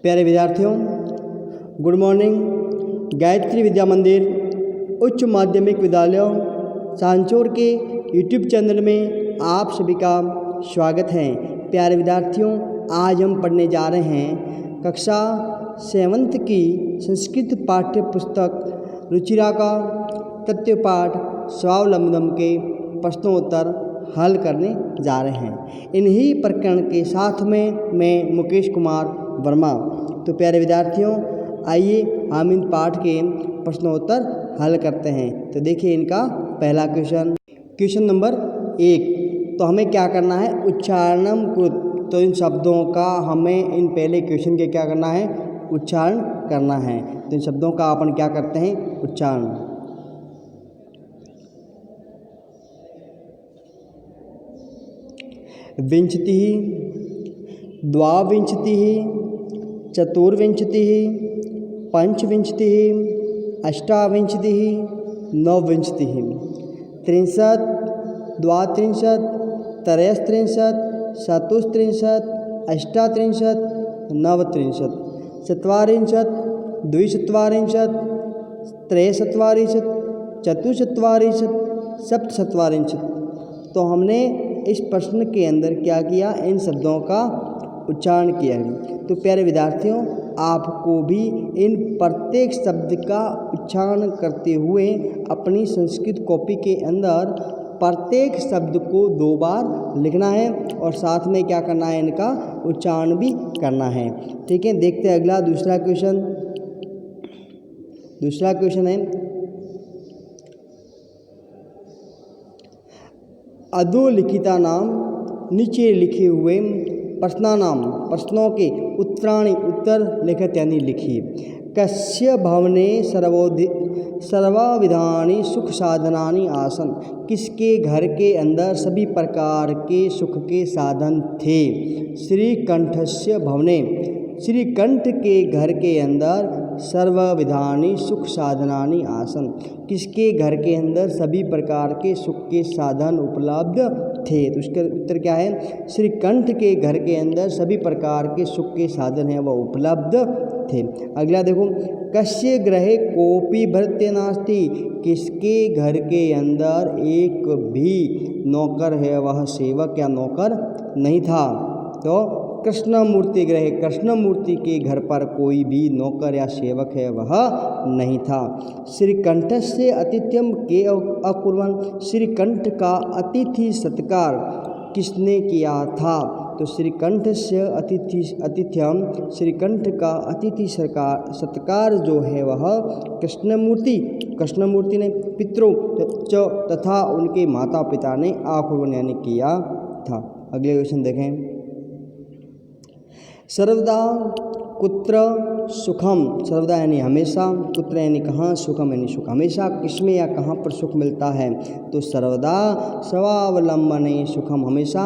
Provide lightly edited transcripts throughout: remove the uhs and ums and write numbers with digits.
प्यारे विद्यार्थियों, good morning. Gayatri विद्या मंदिर उच्च माध्यमिक विद्यालय सांचौर के यूट्यूब चैनल में आप सभी का स्वागत है। प्यारे विद्यार्थियों, आज हम पढ़ने जा रहे हैं कक्षा 7th की संस्कृत पाठ्य पुस्तक रुचिरा का तृतीय पाठ स्वावलंबनम के प्रश्नोत्तर हल करने जा रहे हैं। इन्हीं प्रकरण के साथ में मैं मुकेश कुमार वर्मा। तो प्यारे विद्यार्थियों, आइए हम इन पाठ के प्रश्नोत्तर हल करते हैं। तो देखिए इनका पहला क्वेश्चन नंबर 1। तो हमें क्या करना है, उच्चारणम कृत। तो इन शब्दों का हमें इन पहले क्वेश्चन के क्या करना है, उच्चारण करना है। तो इन शब्दों का अपन क्या करते हैं, उच्चारण। विंशतिः, द्वाविंशतिः, चतुर्विंशतिः, पंचविंशतिः, अष्टाविंशतिः, नवविंशतिः, 63, द्वात्रिंशत्, त्रयस्त्रिंशत्, चतुस्त्रिंशत्, अष्टात्रिंशत्, नवत्रिंशत्, चत्वारिंशत्, द्विचत्वारिंशत्, त्रयचत्वारिंशत्, चतुश्चत्वारिंशत्, सप्तचत्वारिंशत्। तो हमने इस प्रश्न के अंदर क्या किया, इन शब्दों का उच्चारण किया है। तो प्यारे विद्यार्थियों, आपको भी इन प्रत्येक शब्द का उच्चारण करते हुए अपनी संस्कृत कॉपी के अंदर प्रत्येक शब्द को 2 बार लिखना है और साथ में क्या करना है, इनका उच्चारण भी करना है। ठीक है, देखते हैं अगला दूसरा क्वेश्चन है अधोलिखिता नाम, नीचे लिखे हुए प्रश्नों के उत्तराणि उत्तर लिखित यानी लिखिए। कस्य भवने सर्वविधानि सुख साधनानि आसन। किसके घर के अंदर सभी प्रकार के सुख के साधन थे। श्रीकंठस्य भवने, श्रीकंठ के घर के अंदर सर्वविधानि सुख साधनानि आसन। किसके घर के अंदर सभी प्रकार के सुख के साधन उपलब्ध थे। तो उसका उत्तर क्या है, श्रीकंठ के घर के अंदर सभी प्रकार के सुख के साधन हैं वह उपलब्ध थे। अगला देखो, कस्य गृहे कोपी भृत्य नास्ति। किसके घर के अंदर एक भी नौकर है वह सेवक या नौकर नहीं था। तो कृष्णमूर्ति गृहे, कृष्णमूर्ति के घर पर कोई भी नौकर या सेवक है वह नहीं था। श्रीकंठस्य आतिथ्यम के अकुर्वन्। श्रीकंठ का अतिथि सत्कार किसने किया था। तो श्रीकंठस्य आतिथ्यम, श्रीकंठ का अतिथि सत्कार जो है वह कृष्णमूर्ति ने पितरों तथा उनके माता पिता ने अकुर्वन् यानी किया था। अगले क्वेश्चन देखें, सर्वदा कुत्र सुखम। सर्वदा यानी हमेशा, कुत्र यानी कहाँ, सुखम यानी सुख। हमेशा किसमें या कहाँ पर सुख मिलता है। तो सर्वदा स्वावलंबने सुखम, हमेशा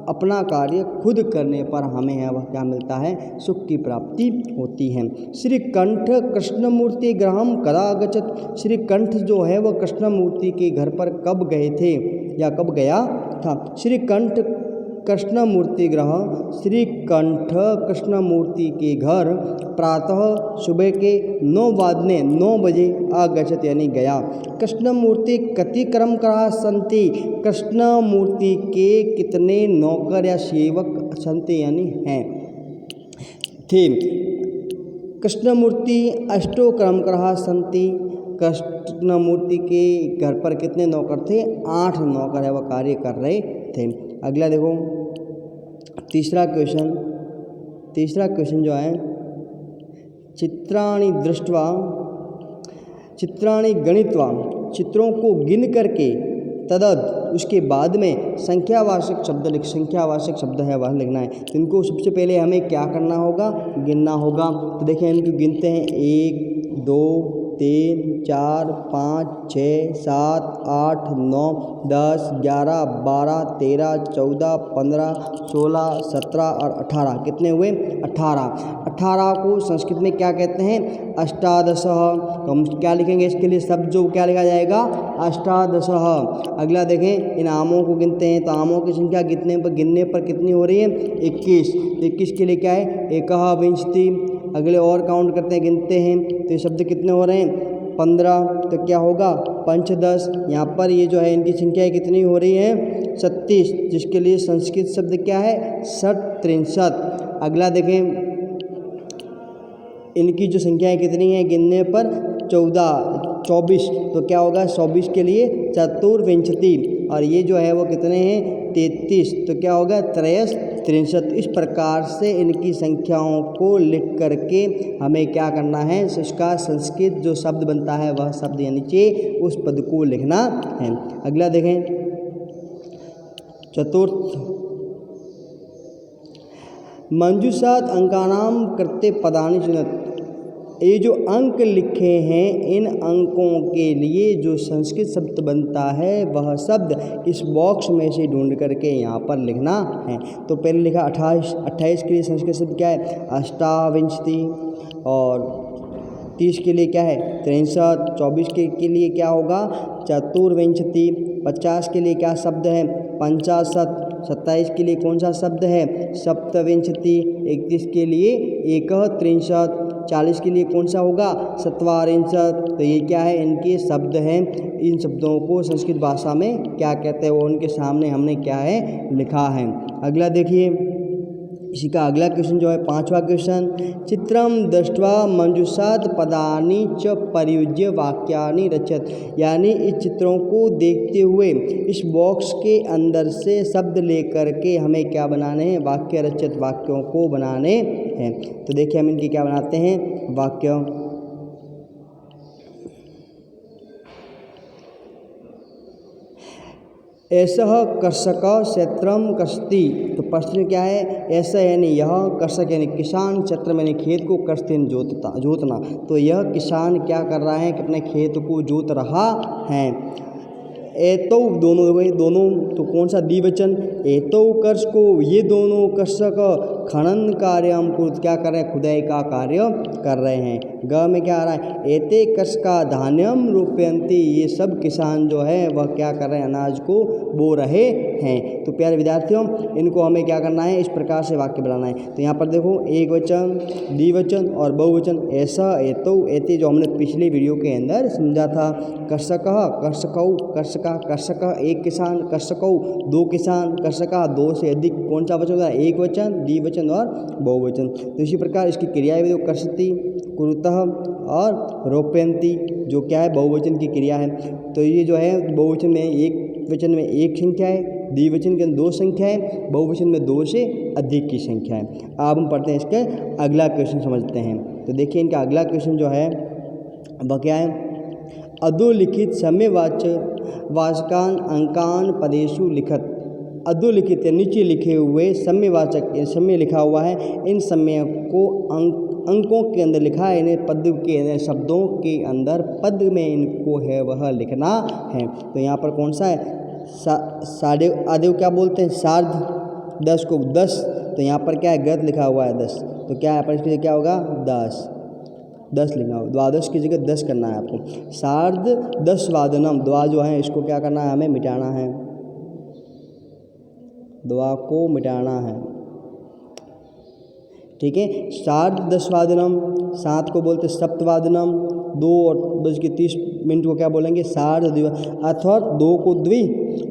अपना कार्य खुद करने पर हमें है वह क्या मिलता है, सुख की प्राप्ति होती है। श्रीकंठ कृष्णमूर्ति गृहम कदा गच्छत्। श्रीकंठ जो है वह कृष्णमूर्ति के घर पर कब गए थे या कब गया था। श्रीकंठ कृष्णमूर्ति गृह, श्रीकंठ कृष्णमूर्ति के घर प्रातः सुबह के 9 बजे आगच्छत् यानी गया। कृष्णमूर्ति कति कर्मकराः सन्ति। कृष्णमूर्ति के कितने नौकर या सेवक सन्ति यानी हैं थे। कृष्णमूर्ति अष्टो कर्मकराः सन्ति। कृष्णमूर्ति के घर पर कितने नौकर थे, 8 नौकर है वह कार्य कर रहे थे। अगला देखो, तीसरा क्वेश्चन जो है, चित्राणि दृष्ट्वा चित्राणि गणित्वा। चित्रों को गिन करके तदद उसके बाद में संख्यावाचक शब्द है वह लिखना है। तो इनको सबसे पहले हमें क्या करना होगा, गिनना होगा। तो देखिए इनको गिनते हैं, 1 2 3 4 5 6 7 8 9 10 11 12 13 14 15 16 17 और 18। कितने हुए, 18। 18 को संस्कृत में क्या कहते हैं? अष्टादश। तो हम क्या लिखेंगे इसके लिए? शब्द जो क्या लिखा जाएगा? अष्टादश। अगला देखें, इन आमों को गिनते हैं तो आमों की संख्या गिनने पर कितनी हो रही है? 21। 21 के लिए क्या है? एकः विंशति। अगले और काउंट करते हैं, गिनते हैं तो ये शब्द कितने हो रहे हैं? 15। तो क्या होगा? पंचदश। यहाँ पर ये जो है इनकी संख्या कितनी हो रही है? 36, जिसके लिए संस्कृत शब्द क्या है? षट्त्रिंशत्। अगला देखें, इनकी जो संख्याएं कितनी है गिनने पर? 24। तो क्या होगा? 24 के लिए चतुर्विंशति। और ये जो है वो कितने हैं? 33। तो क्या होगा? त्रयस्त्रिंशत्। इस प्रकार से इनकी संख्याओं को लिख करके हमें क्या करना है? इसका संस्कृत जो शब्द बनता है वह शब्द यानी नीचे उस पद को लिखना है। अगला देखें, चतुर्थ, मंजूषात् अंकानां कृते पदानि चिनुत। ये जो अंक लिखे हैं इन अंकों के लिए जो संस्कृत शब्द बनता है वह शब्द इस बॉक्स में से ढूंढ करके यहाँ पर लिखना है। तो पहले लिखा 28 के लिए संस्कृत शब्द क्या है? अष्टाविंशति। और 30 के लिए क्या है? 63। 24 के लिए क्या होगा? चतुर्विंशति। 50 के लिए क्या शब्द है? पंचाशत्। 27 के लिए कौन सा शब्द है? सप्तविंशति। 31 के लिए एकत्रिंशत्। 40 के लिए कौन सा होगा? चत्वारिंशत्। तो ये क्या है? इनके शब्द हैं। इन शब्दों को संस्कृत भाषा में क्या कहते हैं वो उनके सामने हमने क्या है? लिखा है। अगला देखिए, इसी का अगला क्वेश्चन जो है 5वां क्वेश्चन, चित्रम दृष्ट्वा मंजूषात् पदानि च प्रयुज्य वाक्यानि रचत। यानी इस चित्रों को देखते हुए इस बॉक्स के अंदर से शब्द लेकर के हमें क्या बनाने हैं? वाक्य रचित, वाक्यों को बनाने हैं। तो देखिए हम इनके क्या बनाते हैं? वाक्य। ऐसा कर्षक क्षेत्रम कर्षति। तो प्रश्न क्या है? ऐसा यानी यह, कर्षक यानी किसान, क्षेत्र यानी खेत को, कर्षति जोतना। तो यह किसान क्या कर रहा है कि अपने खेत को जोत रहा है। एतौ दोनों तो कौन सा? द्विवचन। एतौ कर्षको, ये दोनों कर्षक खनन कार्यम को क्या कर रहे हैं? खुदाई का कार्य कर रहे हैं। ग में क्या आ रहा है? एते कर्षका धान्यम रोपयन्ति। ये सब किसान जो है वह क्या कर रहे हैं? अनाज को बो रहे हैं। तो प्यारे विद्यार्थियों, इनको हमें क्या करना है? इस प्रकार से वाक्य बनाना है। तो यहाँ पर देखो, एक वचन, द्विवचन और बहुवचन। ऐसा, एतौ, एते जो हमने पिछले वीडियो के अंदर समझा था। कर्षकः, कर्षकौ, कर्षका, कर्षक एक किसान, कर्षकौ दो किसान, कर्षका दो से अधिक। कौन सा वचन होगा? एक वचन, द्विवचन और बहुवचन। तो इसी प्रकार इसकी क्रियाएं भी कर्षति, कुरुतः और रोपयन्ति जो क्या है? बहुवचन की क्रिया है। तो ये जो है बहुवचन में एक वचन में एक संख्या है, द्विवचन के अंदर दो संख्या है, बहुवचन में दो से अधिक की संख्या है। अब हम पढ़ते हैं इसके अगला क्वेश्चन समझते हैं। तो देखिए इनका अगला क्वेश्चन जो है वह क्या है? अधोलिखित सम्यवाचकान अंकान पदेषु लिखत। अधोलिखित नीचे लिखे हुए सम्यवाचक, सम्य लिखा हुआ है, इन सम्य को अंकों के अंदर लिखा है। इन्हें पद के अंदर, शब्दों के अंदर पद में इनको है वह लिखना है। तो यहाँ पर कौन सा है? आदेव क्या बोलते हैं? सार्ध। 10 को 10। तो यहाँ पर क्या है? गलत लिखा हुआ है 10। तो क्या है पर इसके लिए क्या होगा? 10 लिखना होगा। द्वादश की जगह 10 करना है आपको। सार्ध 10 वादनम। द्वा जो है इसको क्या करना है? हमें मिटाना है। द्वा को मिटाना है। ठीक है। सार्ध 10 वादनम। 7 को बोलते सप्तवादनम। 2:30 को क्या बोलेंगे? सार्ध द्वि, अथवा 2 को द्वि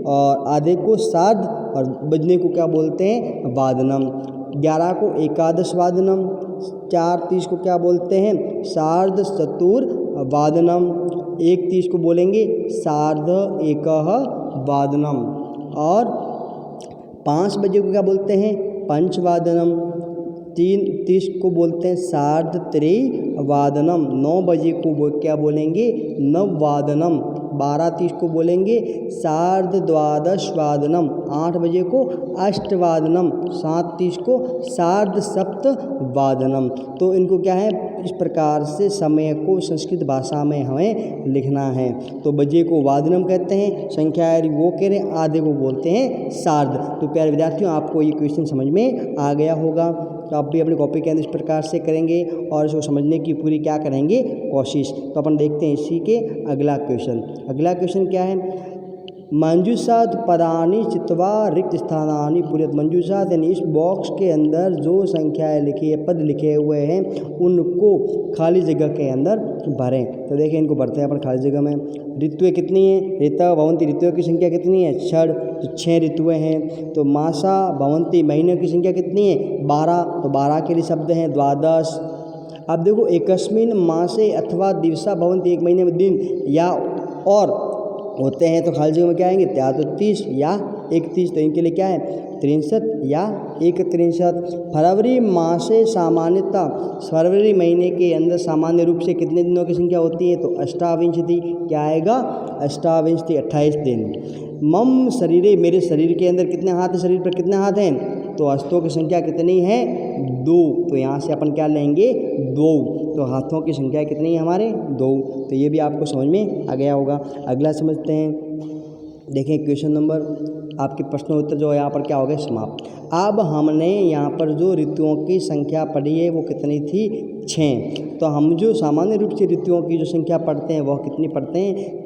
और आधे को सार्ध और बजने को क्या बोलते हैं? वादनम। 11 को एकादश वादनम। 4:30 को क्या बोलते हैं? सार्ध चतुर वादनम। 1:30 को बोलेंगे सार्ध एकः वादनम। और 5 बजे को क्या बोलते हैं? पंचवादनम। 3:30 को बोलते हैं सार्ध त्रिवादनम। 9 बजे को क्या बोलेंगे? नववादनम। 12:30 को बोलेंगे सार्ध द्वादशवादनम। 8 बजे को अष्टवादनम। 7:30 को सार्ध सप्तवादनम। तो इनको क्या है? इस प्रकार से समय को संस्कृत भाषा में हमें लिखना है। तो बजे को वादनम कहते हैं, संख्या वो कह रहे हैं, आधे को बोलते हैं सार्ध। तो प्यारे विद्यार्थियों, आपको ये क्वेश्चन समझ में आ गया होगा। तो आप भी अपनी कॉपी के अंदर इस प्रकार से करेंगे और इसको समझने की पूरी क्या करेंगे कोशिश। तो अपन देखते हैं इसी के अगला क्वेश्चन। अगला क्वेश्चन क्या है, मंजूषाद पदानि चित्वा रिक्त स्थानानि पूरयत। मंजूषाद यानी इस बॉक्स के अंदर जो संख्याएं लिखी है, पद लिखे हुए हैं, उनको खाली जगह के अंदर भरें। तो देखिए इनको भरते हैं अपन खाली जगह में। ऋतुएं कितनी हैं, ऋतु भवंती, ऋतुओं की संख्या कितनी है, 6, तो 6 ऋतुएं हैं। तो मासा भवंती, महीनों की संख्या कितनी है, 12, तो 12 के लिए शब्द हैं द्वादश। अब देखो एकस्मिन मासे अथवा दिवसा भवंती, एक महीने में दिन या और होते हैं, तो खाली जगह में क्या आएंगे, या तो 30 या 31, तो इनके लिए क्या है 63 या 31। फरवरी मासे सामान्यतः, फरवरी महीने के अंदर सामान्य रूप से कितने दिनों की संख्या होती है, तो अष्टाविंशति, क्या आएगा अष्टाविंशति, 28 दिन। मम शरीरे, मेरे शरीर के अंदर कितने हाथ हैं, शरीर पर कितने हाथ हैं, तो हस्तों की संख्या कितनी है, 2, तो यहाँ से अपन क्या लेंगे 2, तो हाथों की संख्या कितनी है हमारे 2। तो ये भी आपको समझ में आ गया होगा। अगला समझते हैं, देखें क्वेश्चन नंबर, आपके प्रश्न उत्तर जो है यहाँ पर क्या हो गए समाप्त। अब हमने यहाँ पर जो ऋतुओं की संख्या पढ़ी है वो कितनी थी, 6। तो हम जो सामान्य रूप से ऋतुओं की जो संख्या पढ़ते हैं वह कितनी पढ़ते हैं,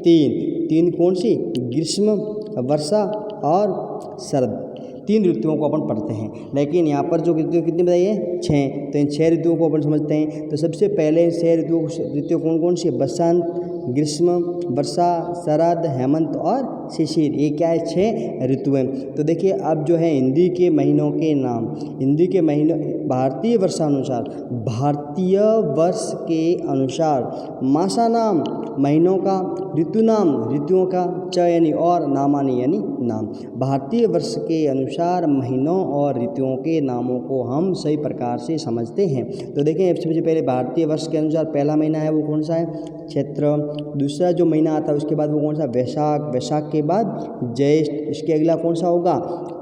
3 कौन सी, ग्रीष्म, वर्षा और शरद, 3 ऋतुओं को अपन पढ़ते हैं। लेकिन यहाँ पर जो ऋतु कितनी बताई है, 6, तो इन 6 ऋतुओं को अपन समझते हैं। तो सबसे पहले 6 ऋतु कौन कौन सी, बसंत, ग्रीष्म, वर्षा, शरद, हेमंत और शिशिर, ये क्या है 6 ऋतुएं। तो देखिए अब जो है हिंदी के महीनों के नाम, हिंदी के महीनों भारतीय वर्षानुसार, भारतीय वर्ष के अनुसार मासा नाम महीनों का, ऋतु नाम ऋतुओं का, च यानी और, नामानी यानी नाम। भारतीय वर्ष के अनुसार महीनों और ऋतुओं के नामों को हम सही प्रकार से समझते हैं। तो देखें सबसे पहले भारतीय वर्ष के अनुसार पहला महीना है वो कौन सा है, चैत्र। दूसरा जो महीना आता है उसके बाद वो कौन सा, वैशाख। वैशाख के बाद ज्येष्ठ। इसके अगला कौन सा होगा,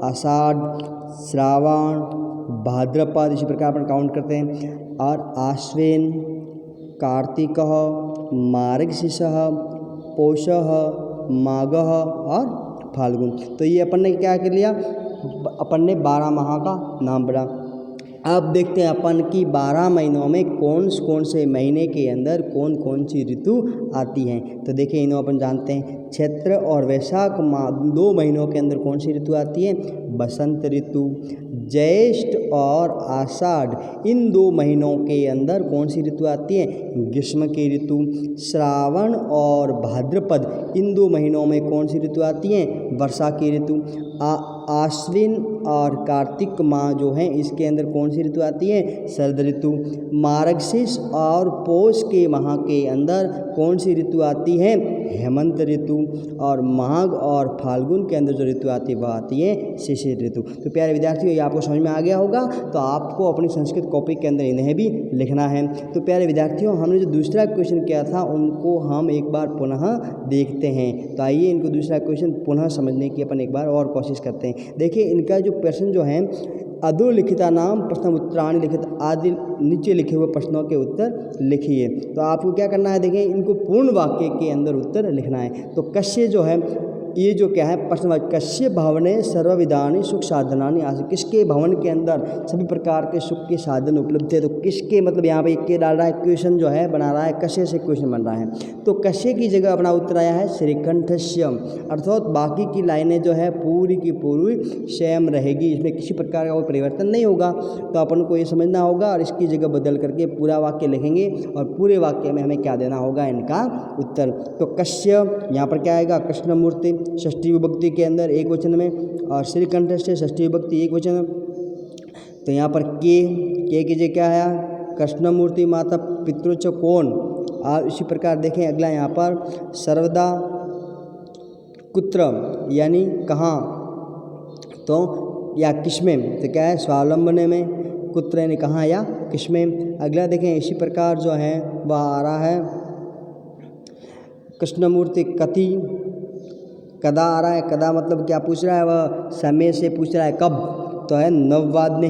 आषाढ़, श्रावण, भाद्रपद, इसी प्रकार अपन काउंट करते हैं। और आश्विन, कार्तिकः, मार्गशीर्षः, पौषः, माघः और फाल्गुन। तो ये अपन ने क्या कर लिया, अपन ने 12 माह का नाम पढ़ा। अब देखते हैं अपन की 12 महीनों में कौन कौन से महीने के अंदर कौन कौन सी ऋतु आती हैं। तो देखिए इन्हों अपन जानते हैं, चैत्र और वैशाख माह 2 महीनों के अंदर कौन सी ऋतु आती है, बसंत ऋतु। ज्येष्ठ और आषाढ़ इन 2 महीनों के अंदर कौन सी ऋतु आती है, ग्रीष्म की ऋतु। श्रावण और भाद्रपद इन 2 महीनों में कौन सी ऋतु आती है, वर्षा की ऋतु। आश्विन और कार्तिक माह जो हैं इसके अंदर कौन सी ऋतु आती है, शरद ऋतु। मार्गशीर्ष और पौष के माह के अंदर कौन सी ऋतु आती है, हेमंत ऋतु। और माघ और फाल्गुन के अंदर जो ऋतु आती है वह आती है शिशिर ऋतु। तो प्यारे विद्यार्थियों ये आपको समझ में आ गया होगा। तो आपको अपनी संस्कृत कॉपी के अंदर इन्हें भी लिखना है। तो प्यारे विद्यार्थियों हमने जो दूसरा क्वेश्चन किया था उनको हम एक बार पुनः देखते हैं। तो आइए इनको दूसरा क्वेश्चन पुनः समझने की अपन एक बार और कोशिश करते हैं। देखिए इनका जो प्रश्न जो है, अधोलिखिता नाम प्रश्न उत्तराणि लिखित, आदि नीचे लिखे हुए प्रश्नों के उत्तर लिखिए। तो आपको क्या करना है, देखिए इनको पूर्ण वाक्य के अंदर उत्तर लिखना है। तो कश्य जो है, ये जो क्या है प्रश्न, कश्य भवने सर्वविधानि सुख साधनानि आसन्, किसके भवन के अंदर सभी प्रकार के सुख के साधन उपलब्ध है। तो किसके मतलब यहाँ पे के डाल रहा है, क्वेश्चन जो है बना रहा है, कश्य से क्वेश्चन बन रहा है। तो कश्य की जगह अपना उत्तर आया है श्रीकंठस्य, अर्थात बाकी की लाइनें जो है पूरी की पूरी सेम रहेगी, इसमें किसी प्रकार का कोई परिवर्तन नहीं होगा। तो अपन को ये समझना होगा और इसकी जगह बदल करके पूरा वाक्य लिखेंगे और पूरे वाक्य में हमें क्या देना होगा, इनका उत्तर। तो कश्य यहाँ पर क्या आएगा, कृष्णमूर्ति षष्ठी विभक्ति के अंदर एक वचन में, और श्रीकंठस्य षष्ठी विभक्ति एक वचन में। तो यहाँ पर के कीजिए क्या है, कृष्णमूर्ति माता पितृच कौन। और इसी प्रकार देखें अगला यहाँ पर सर्वदा कुत्र यानी कहाँ, तो या किसमें, तो क्या है स्वावलंबन में, कुत्र यानी कहाँ या किसमें। अगला देखें इसी प्रकार जो है वह आ रहा है कृष्णमूर्ति कति, कदा आ रहा है, कदा मतलब क्या पूछ रहा है, वह समय से पूछ रहा है कब, तो है नववादने।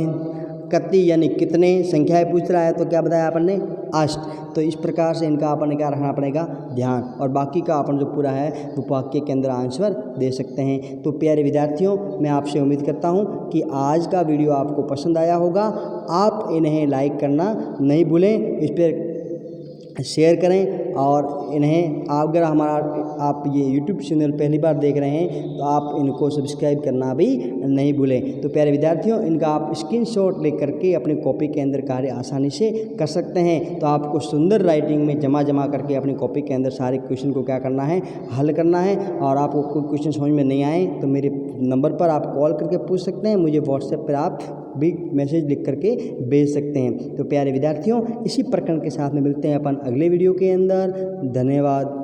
कति यानी कितने, संख्याएं पूछ रहा है, तो क्या बताया अपन ने अष्ट। तो इस प्रकार से इनका अपन क्या रखना पड़ेगा, ध्यान, और बाकी का अपन जो पूरा है वो वाक्य के अंदर आंसर दे सकते हैं। तो प्यारे विद्यार्थियों, मैं आपसे उम्मीद करता हूँ कि आज का वीडियो आपको पसंद आया होगा। आप इन्हें लाइक करना नहीं भूलें, इस पर शेयर करें, और इन्हें अगर आप ये यूट्यूब चैनल पहली बार देख रहे हैं तो आप इनको सब्सक्राइब करना भी नहीं भूलें। तो प्यारे विद्यार्थियों, इनका आप स्क्रीनशॉट ले करके अपनी कॉपी के अंदर कार्य आसानी से कर सकते हैं। तो आपको सुंदर राइटिंग में जमा करके अपनी कॉपी के अंदर सारे क्वेश्चन को क्या करना है, हल करना है। और आपको कोई क्वेश्चन समझ में नहीं आए तो मेरे नंबर पर आप कॉल करके पूछ सकते हैं, मुझे व्हाट्सएप पर आप भी मैसेज लिख करके भेज सकते हैं। तो प्यारे विद्यार्थियों, इसी प्रकरण के साथ में मिलते हैं अपन अगले वीडियो के अंदर। धन्यवाद।